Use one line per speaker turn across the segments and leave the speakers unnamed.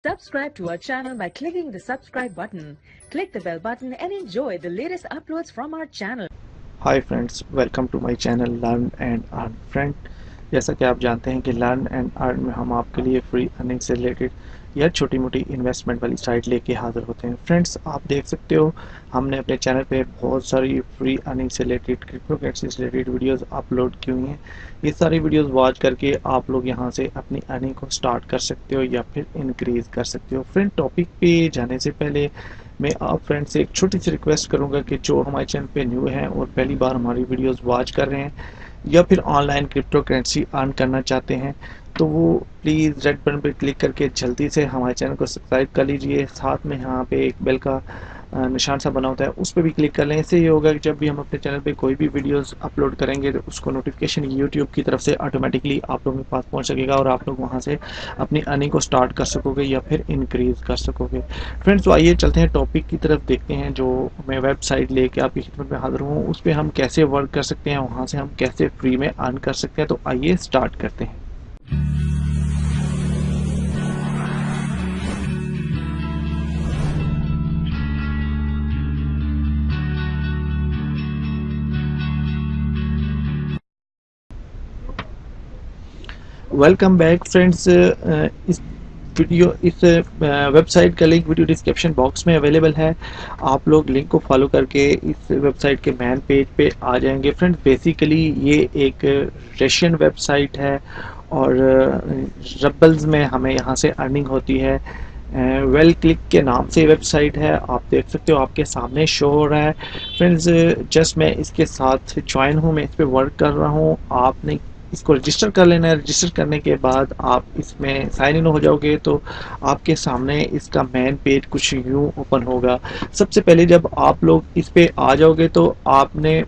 Subscribe to our channel by clicking the subscribe button. Click the bell button and enjoy the latest uploads from our channel.
Hi friends, welcome to my channel learn and earn. Friend, जैसा कि आप जानते हैं कि learn and earn में हम आपके लिए फ्री अर्निंग से रिलेटेड या छोटी मोटी इन्वेस्टमेंट वाली साइट लेके हाजिर होते हैं। फ्रेंड्स, आप देख सकते हो हमने अपने चैनल पे बहुत सारी फ्री अर्निंग से रिलेटेड, क्रिप्टो करेंसी से रिलेटेड वीडियोस अपलोड की हुई हैं। ये सारी वीडियोस वॉच करके आप लोग यहाँ से अपनी अर्निंग को स्टार्ट कर सकते हो या फिर इंक्रीज कर सकते हो। फ्रेंड, टॉपिक पे जाने से पहले मैं आप फ्रेंड से एक छोटी सी रिक्वेस्ट करूंगा कि जो हमारे चैनल पे न्यू हैं और पहली बार हमारी वीडियोस वॉच कर रहे हैं या फिर ऑनलाइन क्रिप्टो करेंसी अर्न करना चाहते हैं, तो वो प्लीज़ रेड बटन पर क्लिक करके जल्दी से हमारे चैनल को सब्सक्राइब कर लीजिए। साथ में यहाँ पे एक बेल का निशान सा बना होता है, उस पर भी क्लिक कर लें। इससे ये होगा कि जब भी हम अपने चैनल पे कोई भी वीडियोस अपलोड करेंगे तो उसको नोटिफिकेशन यूट्यूब की तरफ से ऑटोमेटिकली आप लोगों के पास पहुंच सकेगा और आप लोग वहां से अपनी अर्निंग को स्टार्ट कर सकोगे या फिर इंक्रीज कर सकोगे। फ्रेंड्स, तो आइए चलते हैं टॉपिक की तरफ, देखते हैं जो मैं वेबसाइट लेके आपकी खिदमत में हाजिर हूँ उस पर हम कैसे वर्क कर सकते हैं, वहाँ से हम कैसे फ्री में अर्न कर सकते हैं। तो आइए स्टार्ट करते हैं। Welcome back friends. इस वेबसाइट का लिंक वीडियो डिस्क्रिप्शन बॉक्स में अवेलेबल है। आप लोग लिंक को फॉलो करके इस वेबसाइट के मेन पेज पे आ जाएंगे। फ्रेंड्स, बेसिकली ये एक रशियन वेबसाइट है और रबल्स में हमें यहाँ से अर्निंग होती है। वेल क्लिक के नाम से वेबसाइट है, आप देख सकते हो आपके सामने शो हो रहा है। फ्रेंड्स, जस्ट मैं इसके साथ ज्वाइन हूँ, मैं इस पर वर्क कर रहा हूँ। आपने इसको रजिस्टर कर लेना है। रजिस्टर करने के बाद आप इसमें साइन इन हो जाओगे तो आपके सामने इसका मेन पेज कुछ यूँ ओपन होगा। सबसे पहले जब आप लोग इस पे आ जाओगे तो आपने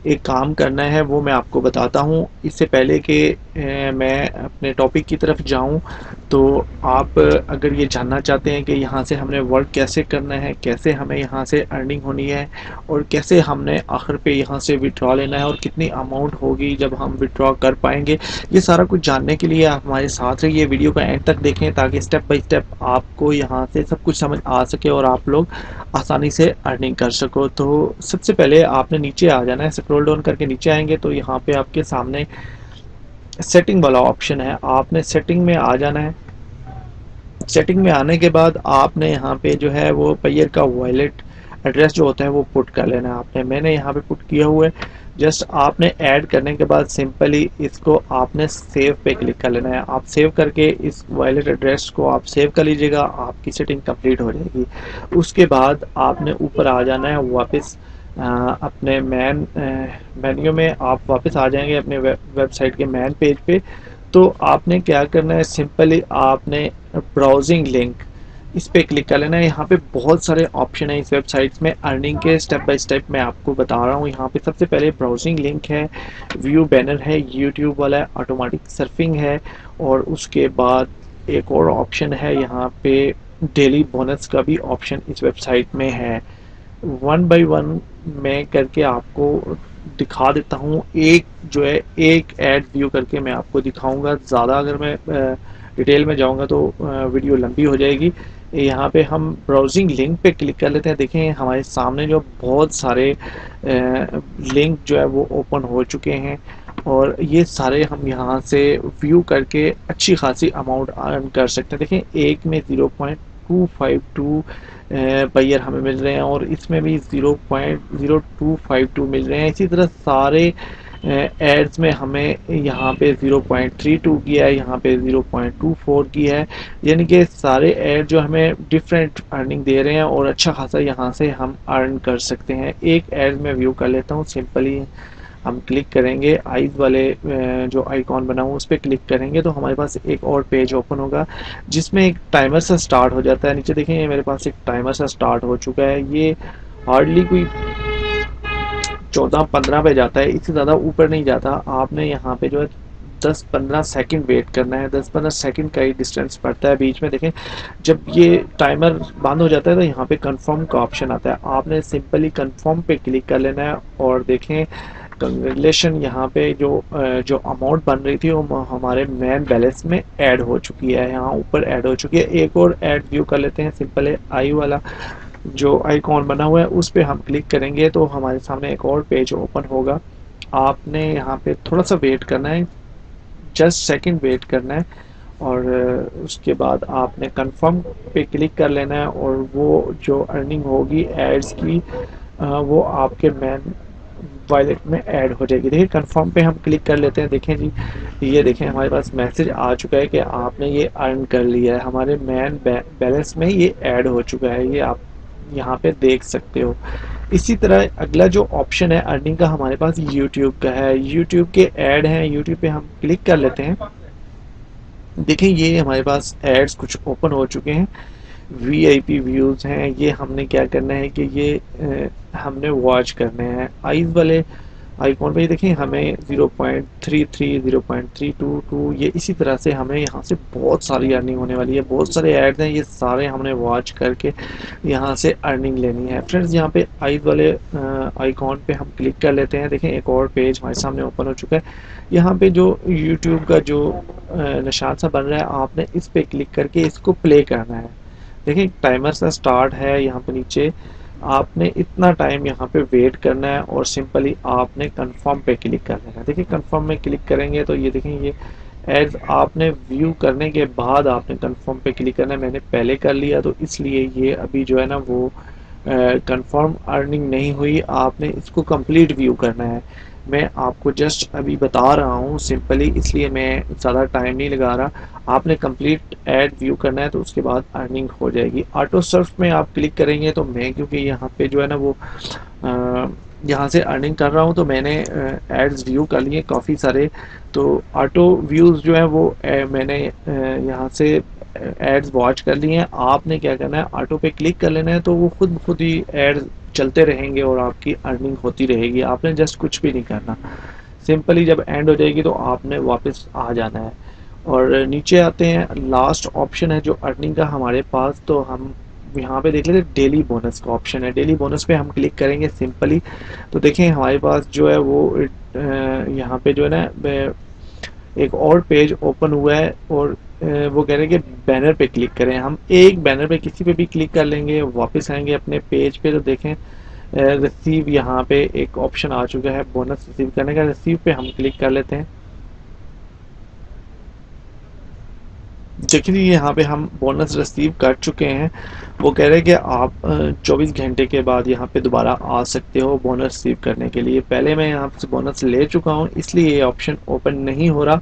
एक काम करना है, वो मैं आपको बताता हूँ। इससे पहले कि मैं अपने टॉपिक की तरफ जाऊँ, तो आप अगर ये जानना चाहते हैं कि यहाँ से हमने वर्क कैसे करना है, कैसे हमें यहाँ से अर्निंग होनी है और कैसे हमने आखिर पे यहाँ से विड्रॉ लेना है और कितनी अमाउंट होगी जब हम विड्रॉ कर पाएंगे, ये सारा कुछ जानने के लिए आप हमारे साथ रहिए, वीडियो का एंड तक देखें ताकि स्टेप बाय स्टेप आपको यहाँ से सब कुछ समझ आ सके और आप लोग आसानी से अर्निंग कर सको। तो सबसे पहले आपने नीचे आ जाना है। स्क्रॉल डाउन करके नीचे आएंगे तो यहाँ पे आपके सामने सेटिंग वाला ऑप्शन है, आपने सेटिंग में आ जाना है। सेटिंग में आने के बाद आपने यहाँ पे जो है वो पेयर का वॉलेट एड्रेस जो होता है वो पुट कर लेना है आपने। मैंने यहाँ पे पुट किया हुआ है। जस्ट आपने ऐड करने के बाद सिंपली इसको आपने सेव पे क्लिक कर लेना है। आप सेव करके इस वॉलेट एड्रेस को आप सेव कर लीजिएगा, आपकी सेटिंग कंप्लीट हो जाएगी। उसके बाद आपने ऊपर आ जाना है वापस अपने मेन्यू में आप वापस आ जाएंगे अपने वेबसाइट के मेन पेज पे। तो आपने क्या करना है, सिंपली आपने ब्राउजिंग लिंक इस पे क्लिक कर लेना है। यहाँ पे बहुत सारे ऑप्शन है इस वेबसाइट में अर्निंग के, स्टेप बाय स्टेप मैं आपको बता रहा हूँ। यहाँ पे सबसे पहले ब्राउजिंग लिंक है, व्यू बैनर है, यूट्यूब वाला है, ऑटोमेटिक सर्फिंग है और उसके बाद एक और ऑप्शन है यहाँ पे डेली बोनस का भी ऑप्शन इस वेबसाइट में है। वन बाय वन मैं करके आपको दिखा देता हूँ। एक जो है एक ऐड व्यू करके मैं आपको दिखाऊंगा, ज़्यादा अगर मैं डिटेल में जाऊंगा तो वीडियो लंबी हो जाएगी। यहाँ पे हम ब्राउजिंग लिंक पे क्लिक कर लेते हैं। देखें हमारे सामने जो बहुत सारे लिंक जो है वो ओपन हो चुके हैं और ये सारे हम यहाँ से व्यू करके अच्छी खासी अमाउंट अर्न कर सकते हैं। देखें एक में 0.252 पेयर हमें मिल रहे हैं और इसमें भी 0.0252 मिल रहे हैं। इसी तरह सारे एड्स में हमें यहाँ पे 0.32 किया है, यहाँ पे 0.24 की है, यानी कि सारे एड जो हमें डिफरेंट अर्निंग दे रहे हैं और अच्छा खासा यहाँ से हम अर्न कर सकते हैं। एक एड में व्यू कर लेता हूँ। सिंपली हम क्लिक करेंगे आइज वाले जो आइकॉन बना हुआ उस पर क्लिक करेंगे तो हमारे पास एक और पेज ओपन होगा जिसमें एक टाइमर सा स्टार्ट हो जाता है। नीचे देखें मेरे पास एक टाइमर सा स्टार्ट हो चुका है। ये हार्डली कोई 14-15 पे जाता है, इससे ज़्यादा ऊपर नहीं जाता। आपने यहाँ पे जो है 10-15 सेकंड वेट करना है। 10-15 सेकंड का ही डिस्टेंस पड़ता है बीच में। देखें जब ये टाइमर बंद हो जाता है तो यहाँ पे कंफर्म का ऑप्शन आता है, आपने सिंपली कंफर्म पे क्लिक कर लेना है और देखें कंग्रेचुलेशन, यहाँ पे जो अमाउंट बन रही थी वो हमारे मेन बैलेंस में ऐड हो चुकी है, यहाँ ऊपर ऐड हो चुकी है। एक और ऐड व्यू कर लेते हैं, सिंपल है, आई वाला जो आइकॉन बना हुआ है उस पर हम क्लिक करेंगे तो हमारे सामने एक और पेज ओपन होगा। आपने यहाँ पे थोड़ा सा वेट करना है, जस्ट सेकंड वेट करना है, और उसके बाद आपने कंफर्म पे क्लिक कर लेना है, और वो जो अर्निंग होगी एड्स की वो आपके मेन वॉलेट में ऐड हो जाएगी। देखिए कंफर्म पे हम क्लिक कर लेते हैं, देखें जी ये देखें हमारे पास मैसेज आ चुका है कि आपने ये अर्न कर लिया है, हमारे मेन बैलेंस में ये ऐड हो चुका है, ये आप यहाँ पे देख सकते हो। इसी तरह अगला जो ऑप्शन है अर्निंग का हमारे पास यूट्यूब का है, यूट्यूब के ऐड हैं, यूट्यूब पे हम क्लिक कर लेते हैं। देखें ये हमारे पास एड्स कुछ ओपन हो चुके हैं, वीआईपी व्यूज हैं, ये हमने क्या करना है कि ये हमने वॉच करने हैं। आइज वाले आइकॉन पे देखें हमें 0.33 0.322 ये इसी तरह से हमें यहाँ से बहुत सारी अर्निंग होने वाली है, बहुत सारे ऐड हैं, ये सारे हमने वॉच करके यहाँ से अर्निंग लेनी है। फ्रेंड्स यहाँ पे आइज वाले आइकॉन पे हम क्लिक कर लेते हैं, देखें एक और पेज हमारे सामने ओपन हो चुका है। यहाँ पे जो यूट्यूब का जो निशान सा बन रहा है आपने इस पे क्लिक करके इसको प्ले करना है। देखिए टाइमर सा स्टार्ट है, यहाँ पे नीचे आपने इतना टाइम यहाँ पे वेट करना है और सिंपली आपने कंफर्म पे क्लिक कर लेना है। देखिए कंफर्म में क्लिक करेंगे तो ये देखें ये एड्स आपने व्यू करने के बाद आपने कंफर्म पे क्लिक करना है, मैंने पहले कर लिया तो इसलिए ये अभी जो है ना वो कंफर्म अर्निंग नहीं हुई, आपने इसको कंप्लीट व्यू करना है। मैं आपको जस्ट अभी बता रहा हूँ सिंपली, इसलिए मैं ज़्यादा टाइम नहीं लगा रहा। आपने कंप्लीट ऐड व्यू करना है तो उसके बाद अर्निंग हो जाएगी। ऑटो सर्फ में आप क्लिक करेंगे तो मैं क्योंकि यहाँ पे जो है ना वो यहाँ से अर्निंग कर रहा हूँ तो मैंने एड्स व्यू कर लिए काफ़ी सारे, तो ऑटो व्यूज़ जो है वो मैंने यहाँ से एड्स वॉच कर लिए हैं। आपने क्या करना है ऑटो पे क्लिक कर लेना है तो वो खुद ही एड्स चलते रहेंगे और आपकी अर्निंग होती रहेगी, आपने जस्ट कुछ भी नहीं करना। सिंपली जब एंड हो जाएगी तो आपने वापस आ जाना है। और नीचे आते हैं, लास्ट ऑप्शन है जो अर्निंग का हमारे पास, तो हम यहाँ पे देख लेते हैं डेली बोनस का ऑप्शन है। डेली बोनस पे हम क्लिक करेंगे सिंपली तो देखें हमारे पास जो है वो यहाँ पे जो है ना एक और पेज ओपन हुआ है, और वो कह रहे हैं कि बैनर पे क्लिक करें। हम एक बैनर पे किसी पे भी क्लिक कर लेंगे, वापस आएंगे अपने पेज पे तो देखें रिसीव यहाँ पे एक ऑप्शन आ चुका है बोनस रिसीव करने का, रिसीव पे हम क्लिक कर लेते हैं। देखिए यहाँ पे हम बोनस रिसीव कर चुके हैं, वो कह रहे हैं कि आप 24 घंटे के बाद यहाँ पे दोबारा आ सकते हो बोनस रिसीव करने के लिए। पहले मैं यहाँ से बोनस ले चुका हूँ इसलिए ये ऑप्शन ओपन नहीं हो रहा,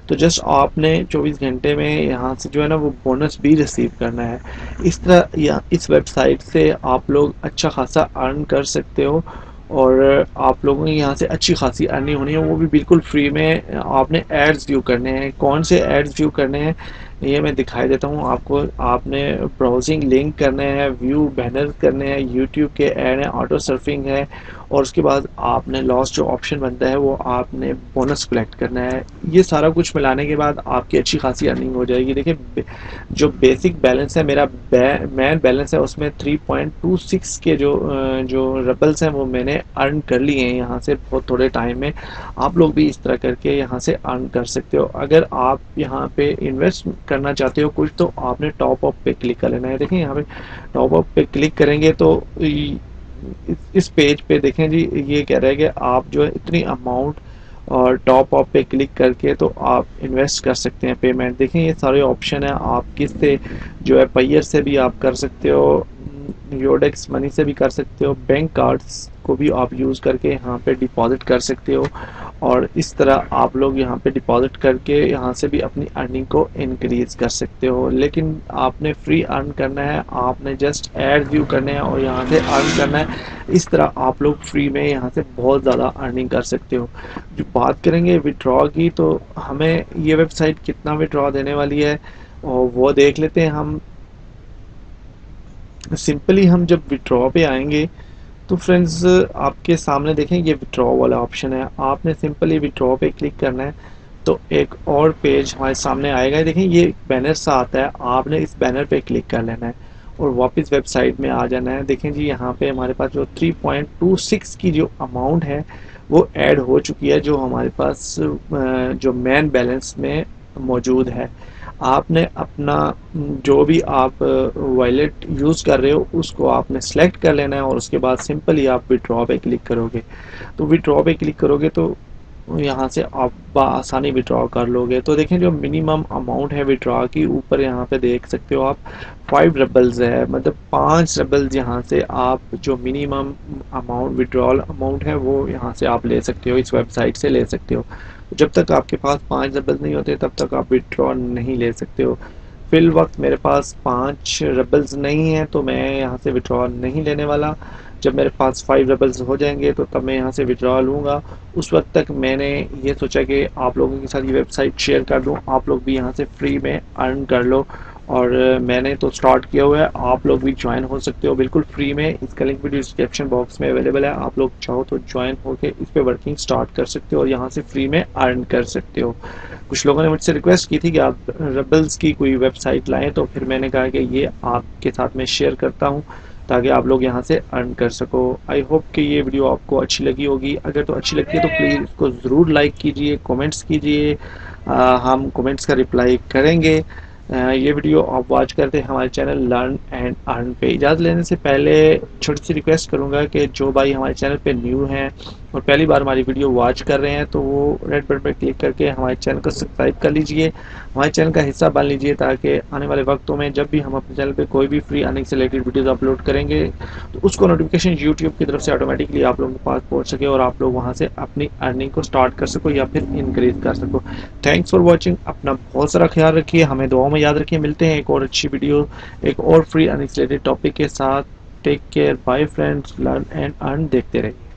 तो जस्ट आपने 24 घंटे में यहाँ से जो है ना वो बोनस भी रिसीव करना है। इस तरह या इस वेबसाइट से आप लोग अच्छा खासा अर्न कर सकते हो, और आप लोगों की यहाँ से अच्छी खासी अर्निंग होनी है, वो भी बिल्कुल फ्री में। आपने एड्स व्यू करने हैं, कौन से एड्स व्यू करने हैं ये मैं दिखाई देता हूँ आपको। आपने ब्राउजिंग लिंक करने हैं, व्यू बैनर करने हैं, यूट्यूब के ऐड है, ऑटो सर्फिंग है, और उसके बाद आपने लास्ट जो ऑप्शन बनता है वो आपने बोनस कलेक्ट करना है। ये सारा कुछ मिलाने के बाद आपकी अच्छी खासी अर्निंग हो जाएगी। देखिए जो बेसिक बैलेंस है मेरा मेन बैलेंस है उसमें 3.26 के जो रबल्स हैं वो मैंने अर्न कर लिए हैं यहाँ से बहुत थोड़े टाइम में। आप लोग भी इस तरह करके यहाँ से अर्न कर सकते हो। अगर आप यहाँ पे इन्वेस्ट करना चाहते हो कुछ तो आपने टॉप अप पे क्लिक कर लेना है। देखें यहाँ पे टॉप अप पे क्लिक करेंगे तो इस पेज पे देखें जी ये कह रहा है कि आप जो है इतनी अमाउंट और टॉप अप पे क्लिक करके तो आप इन्वेस्ट कर सकते हैं पेमेंट। देखें ये सारे ऑप्शन है, आप किससे जो है पायर से भी आप कर सकते हो, योडेक्स मनी से भी कर सकते हो, बैंक कार्ड्स को भी आप यूज़ करके यहाँ पे डिपॉजिट कर सकते हो, और इस तरह आप लोग यहाँ पे डिपॉजिट करके यहाँ से भी अपनी अर्निंग को इंक्रीज कर सकते हो। लेकिन आपने फ्री अर्न करना है, आपने जस्ट एड व्यू करने हैं और यहाँ से अर्न करना है। इस तरह आप लोग फ्री में यहाँ से बहुत ज़्यादा अर्निंग कर सकते हो। जो बात करेंगे विड्रॉ की तो हमें ये वेबसाइट कितना विड्रॉ देने वाली है और वो देख लेते हैं हम। सिंपली हम जब विड्रॉ पे आएंगे तो फ्रेंड्स आपके सामने देखें ये विड्रॉ वाला ऑप्शन है, आपने सिंपली विड्रॉ पे क्लिक करना है तो एक और पेज हमारे सामने आएगा। देखें ये बैनर सा आता है, आपने इस बैनर पे क्लिक कर लेना है और वापस वेबसाइट में आ जाना है। देखें जी यहाँ पे हमारे पास जो 3.26 की जो अमाउंट है वो ऐड हो चुकी है जो हमारे पास जो मेन बैलेंस में मौजूद है। आपने अपना जो भी आप वॉलेट यूज़ कर रहे हो उसको आपने सेलेक्ट कर लेना है और उसके बाद सिंपली आप विड्रॉ पे क्लिक करोगे। तो विड्रॉ पे क्लिक करोगे तो यहाँ से आप बआसानी विड्रॉ कर लोगे। तो देखें जो मिनिमम अमाउंट है विड्रॉ की, ऊपर यहाँ पे देख सकते हो आप 5 रबल्स है, मतलब 5 रबल्स यहाँ से आप जो मिनिमम अमाउंट विड्रॉल अमाउंट है वो यहाँ से आप ले सकते हो, इस वेबसाइट से ले सकते हो। जब तक आपके पास 5 रबल्स नहीं होते तब तक आप विड्रॉ नहीं ले सकते हो। फिल वक्त मेरे पास 5 रबल्स नहीं है तो मैं यहाँ से विड्रॉ नहीं लेने वाला। जब मेरे पास 5 रबल्स हो जाएंगे तो तब मैं यहाँ से विड्रॉ लूँगा। उस वक्त तक मैंने ये सोचा कि आप लोगों के साथ ये वेबसाइट शेयर कर दूँ, आप लोग भी यहाँ से फ्री में अर्न कर लो। और मैंने तो स्टार्ट किया हुआ है, आप लोग भी ज्वाइन हो सकते हो बिल्कुल फ्री में। इसका लिंक वीडियो डिस्क्रिप्शन बॉक्स में अवेलेबल है, आप लोग चाहो तो ज्वाइन होकर इस पे वर्किंग स्टार्ट कर सकते हो और यहाँ से फ्री में अर्न कर सकते हो। कुछ लोगों ने मुझसे रिक्वेस्ट की थी कि आप रबल्स की कोई वेबसाइट लाएं, तो फिर मैंने कहा कि ये आपके साथ मैं शेयर करता हूँ ताकि आप लोग यहाँ से अर्न कर सको। आई होप कि ये वीडियो आपको अच्छी लगी होगी। अगर तो अच्छी लगती है तो प्लीज़ इसको ज़रूर लाइक कीजिए, कमेंट्स कीजिए, हम कमेंट्स का रिप्लाई करेंगे। ये वीडियो आप वॉच करते हैं हमारे चैनल लर्न एंड अर्न पे। इजाज़त लेने से पहले छोटी सी रिक्वेस्ट करूंगा कि जो भाई हमारे चैनल पे न्यू हैं और पहली बार हमारी वीडियो वॉच कर रहे हैं तो वो रेड बटन पर क्लिक करके हमारे चैनल को सब्सक्राइब कर लीजिए, हमारे चैनल का हिस्सा बन लीजिए, ताकि आने वाले वक्तों में जब भी हम अपने चैनल पे कोई भी फ्री अर्निंग से रिलेटेड वीडियोस अपलोड करेंगे तो उसको नोटिफिकेशन यूट्यूब की तरफ से ऑटोमेटिकली आप लोगों के पास पहुंच सके और आप लोग वहां से अपनी अर्निंग को स्टार्ट कर सको या फिर इंक्रीज कर सको। Thanks for watching. अपना बहुत सारा ख्याल रखिए, हमें दुआओं में याद रखिए। मिलते हैं एक और अच्छी वीडियो एक और फ्री अर्निंग से रिलेटेड टॉपिक के साथ। Take care, bye friends, learn and earn देखते रहिए।